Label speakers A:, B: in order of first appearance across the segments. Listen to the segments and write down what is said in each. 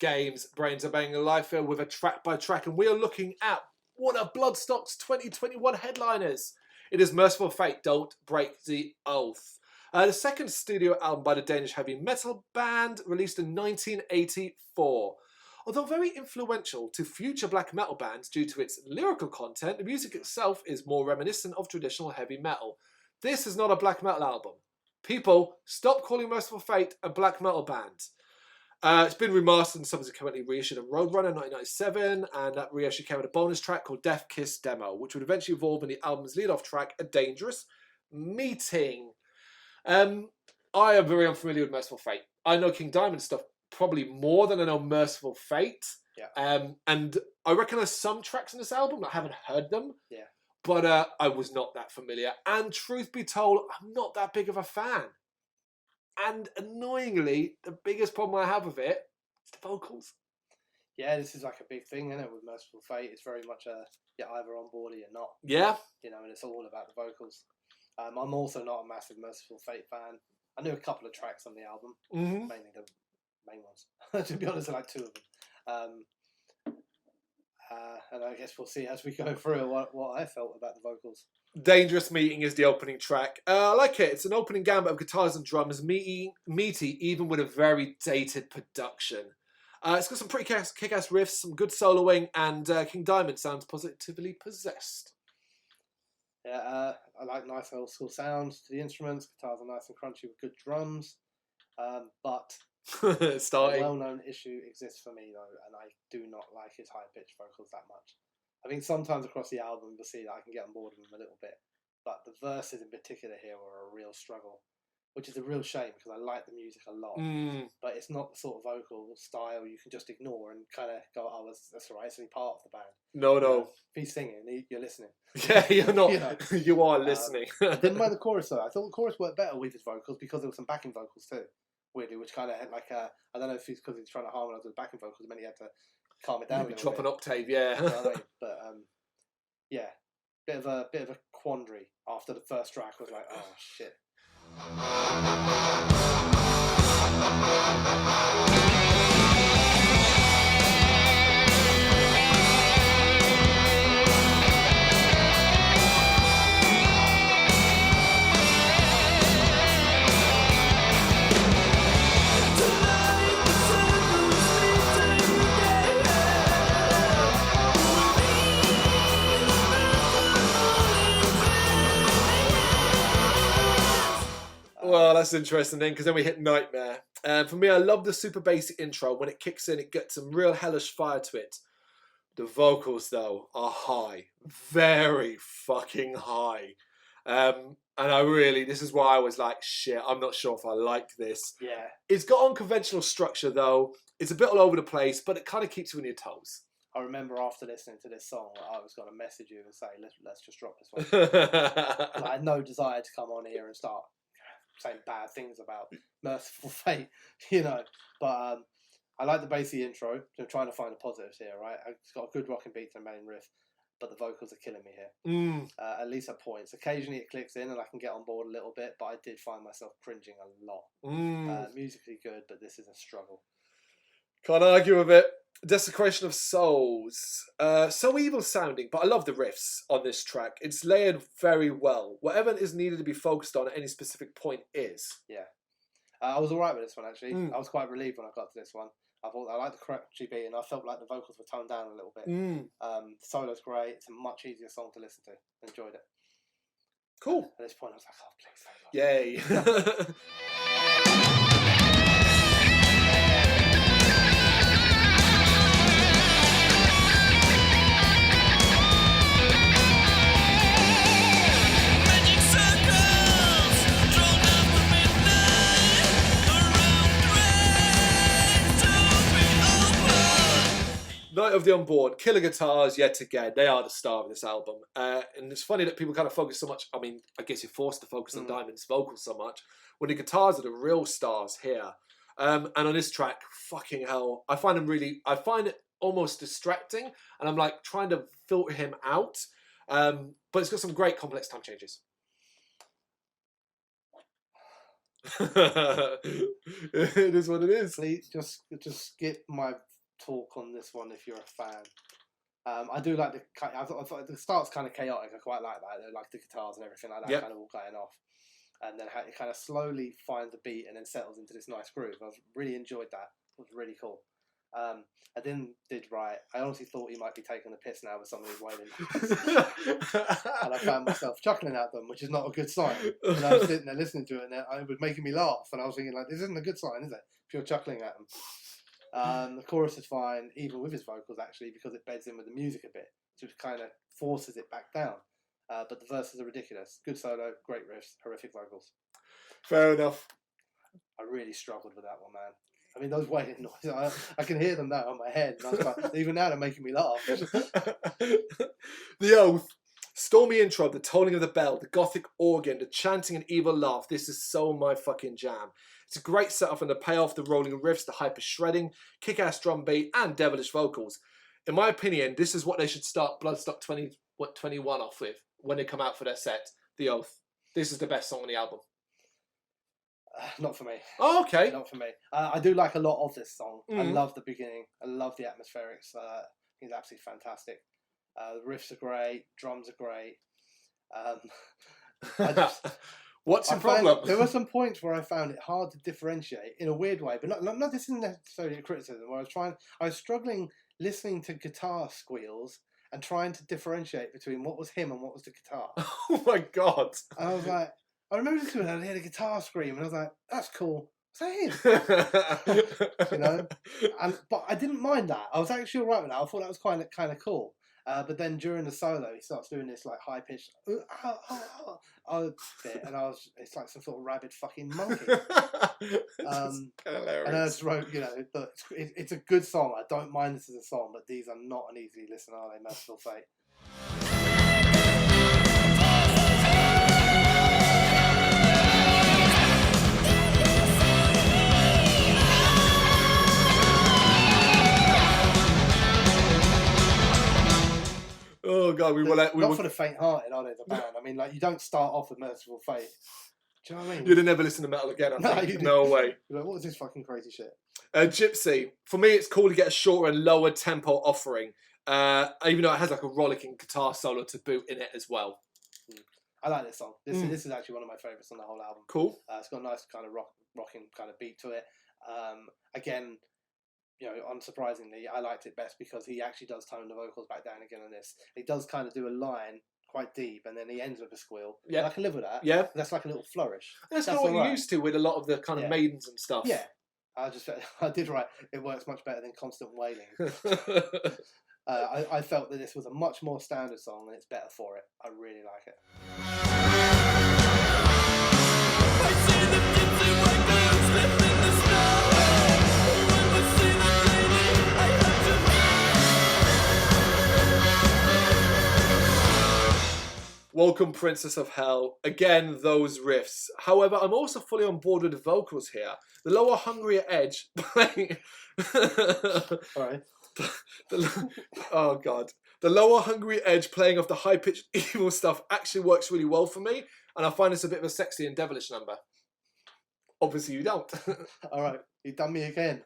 A: Games, Brrraains A Head-Banging Life here with a track by track, and we are looking at one of Bloodstock's 2021 headliners. It is Mercyful Fate, Don't Break the Oath. The second studio album by the Danish heavy metal band, released in 1984. Although very influential to future black metal bands due to its lyrical content, the music itself is more reminiscent of traditional heavy metal. This is not a black metal album. People, stop calling Mercyful Fate a black metal band. It's been remastered and subsequently reissued on Roadrunner in 1997, and that reissue came with a bonus track called Death Kiss Demo, which would eventually evolve in the album's lead-off track, A Dangerous Meeting. I am very unfamiliar with Mercyful Fate. I know King Diamond stuff probably more than I know Mercyful Fate.
B: Yeah.
A: And I recognise some tracks in this album. I haven't heard them.
B: Yeah.
A: But I was not that familiar. And truth be told, I'm not that big of a fan. And annoyingly, the biggest problem I have with it is the vocals.
B: Yeah, this is like a big thing, isn't it, with Mercyful Fate? It's very much you're either on board or you're not.
A: Yeah.
B: You know, and it's all about the vocals. I'm also not a massive Mercyful Fate fan. I knew a couple of tracks on the album, mainly the main ones. To be honest, I like two of them. And I guess we'll see as we go through what I felt about the vocals.
A: Dangerous Meeting is the opening track. I like it. It's an opening gambit of guitars and drums, meaty even with a very dated production. It's got some pretty kick-ass riffs, some good soloing, and King Diamond sounds positively possessed.
B: Yeah, I like nice old school sounds to the instruments. Guitars are nice and crunchy with good drums. But
A: Starting.
B: a well-known issue exists for me, though, and I do not like his high-pitched vocals that much. I think sometimes across the album you'll see that I can get on board with them a little bit, but the verses in particular here were a real struggle, which is a real shame because I like the music a lot, but it's not the sort of vocal style you can just ignore and kind of go, oh, that's all right, it's only part of the band.
A: No.
B: If he's singing, you're listening.
A: Yeah, you're not.
B: You know.
A: You are listening.
B: I didn't mind the chorus, though. I thought the chorus worked better with his vocals because there were some backing vocals too, weirdly, which kind of had like I don't know if it's because he's trying to harmonise with the backing vocals, it meant he had to calm it down a little
A: drop
B: bit.
A: an octave, yeah.
B: You know what I mean? But yeah, bit of a quandary after the first track. Was like, oh shit.
A: Well, that's interesting then, because then we hit Nightmare. For me, I love the super basic intro. When it kicks in, it gets some real hellish fire to it. The vocals, though, are high. Very fucking high. And this is why I was like, shit, I'm not sure if I like this.
B: Yeah.
A: It's got unconventional structure, though. It's a bit all over the place, but it kind of keeps you on your toes.
B: I remember after listening to this song, I was going to message you and say, let's just drop this one. I had no desire to come on here and start saying bad things about Mercyful Fate, you know. But I like the bassy intro. I'm trying to find the positives here, right? It's got a good rocking beat to the main riff, but the vocals are killing me here. At least at points. Occasionally it clicks in and I can get on board a little bit, but I did find myself cringing a lot. Musically good, but this is a struggle.
A: Can't argue with it. Desecration of Souls. So evil sounding, but I love the riffs on this track. It's layered very well. Whatever is needed to be focused on at any specific point is.
B: Yeah. I was alright with this one, actually. I was quite relieved when I got to this one. I thought I liked the crunchy beat and I felt like the vocals were toned down a little bit. The solo's great. It's a much easier song to listen to. Enjoyed it.
A: Cool.
B: At this point I was like, oh, please.
A: Yay. Night of the Unborn, killer guitars yet again. They are the star of this album. And it's funny that people kind of focus so much. I mean, I guess you're forced to focus on Diamond's vocals so much when the guitars are the real stars here. And on this track, fucking hell, I find it almost distracting, and I'm like trying to filter him out. But it's got some great complex time changes. It is what it is.
B: Please just skip my talk on this one if you're a fan. I do like I thought the start's kind of chaotic. I quite like that. I like the guitars and everything like that, kind of all going off, and then how it kind of slowly finds a beat and then settles into this nice groove. I really enjoyed that. It was really cool. I then did right. I honestly thought he might be taking the piss now with some of these wailing notes. And I found myself chuckling at them, which is not a good sign. And I was sitting there listening to it, and it was making me laugh. And I was thinking, like, this isn't a good sign, is it? If you're chuckling at them. The chorus is fine, even with his vocals, actually, because it beds in with the music a bit, which kind of forces it back down. But the verses are ridiculous. Good solo, great riffs, horrific vocals.
A: Fair enough.
B: I really struggled with that one, man. I mean, those wailing noises, I can hear them now in my head. And I was like, even now they're making me laugh.
A: The Oath. Stormy intro, the tolling of the bell, the gothic organ, the chanting and evil laugh. This is so my fucking jam. It's a great setup and the payoff, the rolling riffs, the hyper shredding, kick-ass drum beat, and devilish vocals. In my opinion, this is what they should start Bloodstock 2021 off with when they come out for their set. The Oath. This is the best song on the album.
B: Not for me.
A: Oh, okay.
B: Not for me. I do like a lot of this song. I love the beginning. I love the atmospherics. It's absolutely fantastic. The riffs are great. Drums are great.
A: What's the problem?
B: There were some points where I found it hard to differentiate in a weird way, but not this isn't necessarily a criticism. Where I was struggling listening to guitar squeals and trying to differentiate between what was him and what was the guitar.
A: Oh my god!
B: And I was like, I remember listening and I heard a guitar scream, and I was like, "That's cool." Is that him? You know, but I didn't mind that. I was actually alright with that. I thought that was kind of cool. But then during the solo, he starts doing this like high pitched bit, and it's like some sort of rabid fucking monkey. And I just wrote, you know, it's a good song. I don't mind this as a song, but these are not an easy listen, are they? Mercyful Fate.
A: Oh god,
B: not for the faint-hearted, are they? The band. I mean, like you don't start off with Mercyful Fate. Do you know what I mean?
A: You'd have never listened to metal again. I think. No way.
B: You're like, what was this fucking crazy shit?
A: Gypsy. For me, it's cool to get a shorter and lower tempo offering, even though it has like a rollicking guitar solo to boot in it as well.
B: I like this song. This is actually one of my favourites on the whole album.
A: Cool.
B: It's got a nice kind of rocking kind of beat to it. Again, you know, unsurprisingly, I liked it best because he actually does tone the vocals back down again on this. He does kind of do a line quite deep, and then he ends with a squeal. Yeah, I can live with that.
A: Yeah,
B: that's like a little flourish.
A: That's not what you're used to with a lot of the kind of maidens and stuff.
B: Yeah, I did right. It works much better than constant wailing. I felt that this was a much more standard song, and it's better for it. I really like it. I see the gypsy white girls living in the snow.
A: Welcome, Princess of Hell. Again, those riffs. However, I'm also fully on board with the vocals here. The lower, hungrier edge playing...
B: Alright.
A: Oh, God. The lower, hungry edge playing off the high-pitched evil stuff actually works really well for me, and I find this a bit of a sexy and devilish number. Obviously, you don't.
B: Alright, you've done me again.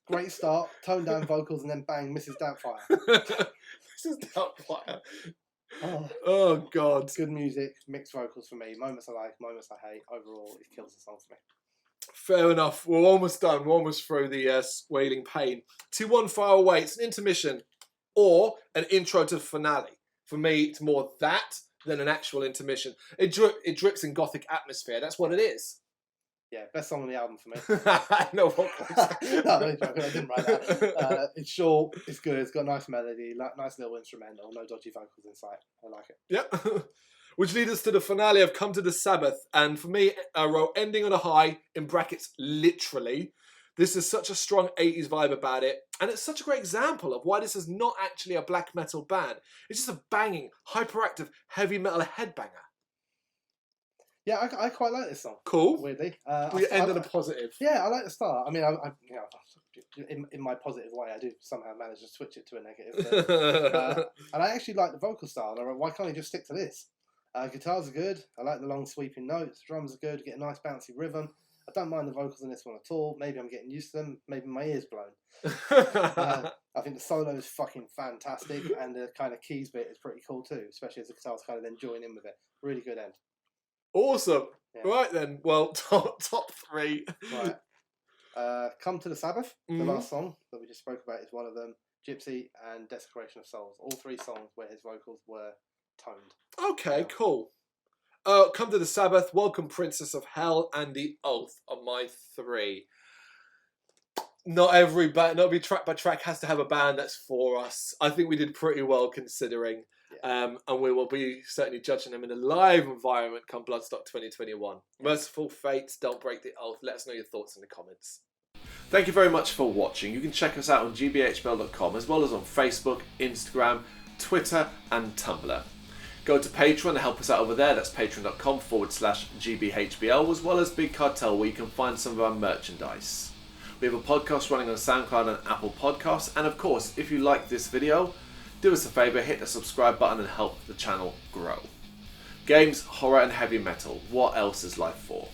B: Great start, toned down vocals, and then bang, Mrs. Doubtfire.
A: Mrs. Doubtfire. Oh god.
B: Good music, mixed vocals for me. Moments I like, moments I hate. Overall, it kills the song for me.
A: Fair enough. We're almost done. We're almost through the wailing pain. 2-1 Far Away. It's an intermission or an intro to the finale. For me, it's more that than an actual intermission. It drips in gothic atmosphere. That's what it is.
B: Yeah, best song on the album for me.
A: No,
B: no, I didn't write that. It's short, it's good, it's got a nice melody, nice little instrumental, no dodgy vocals in sight. I like it.
A: Yeah. Which leads us to the finale of Come to the Sabbath. And for me, I wrote ending on a high, in brackets, literally. This is such a strong 80s vibe about it. And it's such a great example of why this is not actually a black metal band. It's just a banging, hyperactive, heavy metal headbanger.
B: Yeah, I quite like this song.
A: Cool.
B: Weirdly,
A: we end on a positive.
B: Yeah, I like the start. I mean, in my positive way, I do somehow manage to switch it to a negative. But, and I actually like the vocal style. And I went, why can't he just stick to this? Guitars are good. I like the long sweeping notes. Drums are good. Get a nice bouncy rhythm. I don't mind the vocals in this one at all. Maybe I'm getting used to them. Maybe my ear's blown. I think the solo is fucking fantastic, and the kind of keys bit is pretty cool too, especially as the guitars kind of then join in with it. Really good end.
A: Awesome.
B: Yeah.
A: Right then. Well, top three.
B: Right. Come to the Sabbath, the last song that we just spoke about, is one of them. Gypsy and Desecration of Souls. All three songs where his vocals were toned.
A: Okay, cool. Come to the Sabbath, Welcome Princess of Hell, and The Oath are my three. Not every track by track has to have a band that's for us. I think we did pretty well considering. Yeah. And we will be certainly judging them in a live environment come Bloodstock 2021. Yeah. Mercyful Fate, Don't Break the Oath. Let us know your thoughts in the comments. Thank you very much for watching. You can check us out on gbhbl.com as well as on Facebook, Instagram, Twitter and Tumblr. Go to Patreon to help us out over there. That's patreon.com/GBHBL, as well as Big Cartel, where you can find some of our merchandise. We have a podcast running on SoundCloud and Apple Podcasts. And of course, if you like this video, do us a favour, hit the subscribe button and help the channel grow. Games, horror and heavy metal. What else is life for?